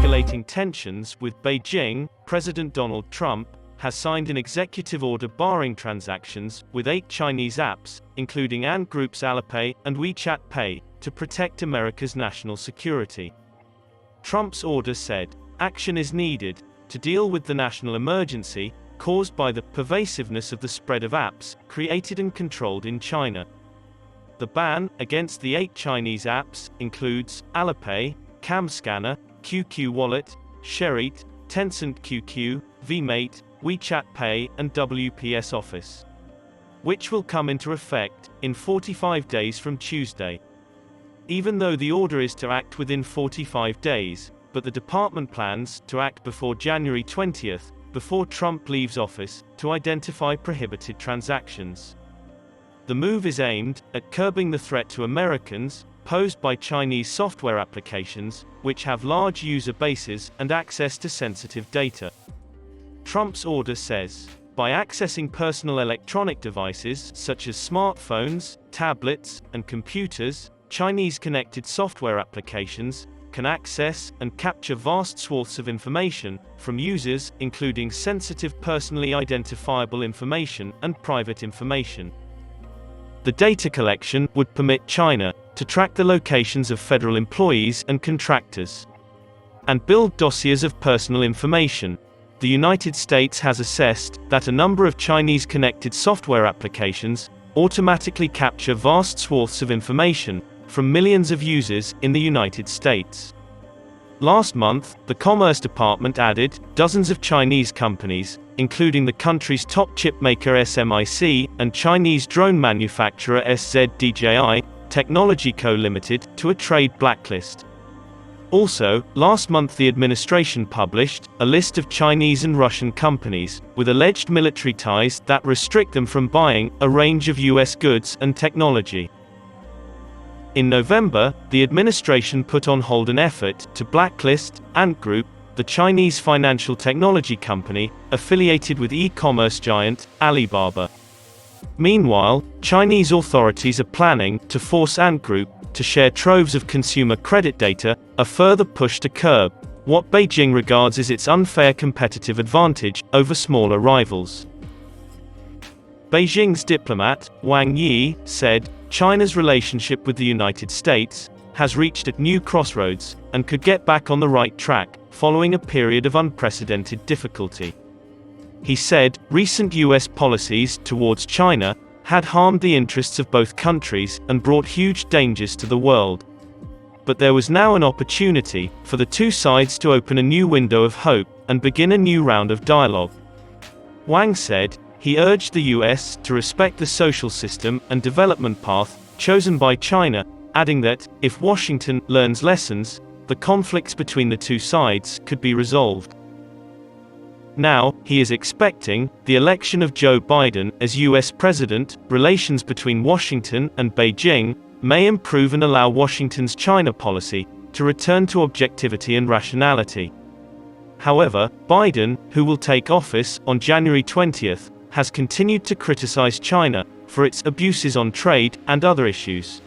escalating tensions with Beijing, President Donald Trump has signed an executive order barring transactions with 8 Chinese apps, including Ant Group's Alipay and WeChat Pay, to protect America's national security. Trump's order said, "Action is needed to deal with the national emergency caused by the pervasiveness of the spread of apps created and controlled in China." The ban against the 8 Chinese apps includes Alipay, CamScanner, QQ Wallet, SHAREit, Tencent QQ, VMate, WeChat Pay, and WPS Office, which will come into effect in 45 days from Tuesday. Even though the order is to act within 45 days, but the department plans to act before January 20th, before Trump leaves office, to identify prohibited transactions. The move is aimed at curbing the threat to Americans posed by Chinese software applications, which have large user bases and access to sensitive data. Trump's order says, by accessing personal electronic devices such as smartphones, tablets, and computers, Chinese connected software applications can access and capture vast swaths of information from users, including sensitive personally identifiable information and private information. The data collection would permit China to track the locations of federal employees and contractors and build dossiers of personal information. The United States has assessed that a number of Chinese connected software applications automatically capture vast swaths of information from millions of users in the United States. Last month, the Commerce Department added dozens of Chinese companies, including the country's top chip maker SMIC and Chinese drone manufacturer SZDJI Technology Co. Limited, to a trade blacklist. Also, last month the administration published a list of Chinese and Russian companies with alleged military ties that restrict them from buying a range of US goods and technology. In November, the administration put on hold an effort to blacklist Ant Group, the Chinese financial technology company affiliated with e-commerce giant Alibaba. Meanwhile, Chinese authorities are planning to force Ant Group to share troves of consumer credit data, a further push to curb what Beijing regards as its unfair competitive advantage over smaller rivals. Beijing's diplomat, Wang Yi, said, China's relationship with the United States has reached a new crossroads and could get back on the right track following a period of unprecedented difficulty. He said, recent US policies towards China had harmed the interests of both countries and brought huge dangers to the world. But there was now an opportunity for the two sides to open a new window of hope and begin a new round of dialogue. Wang said, he urged the US to respect the social system and development path chosen by China, adding that, if Washington learns lessons, the conflicts between the two sides could be resolved. Now, he is expecting the election of Joe Biden as US president. Relations between Washington and Beijing may improve and allow Washington's China policy to return to objectivity and rationality. However, Biden, who will take office on January 20th, has continued to criticize China for its abuses on trade and other issues.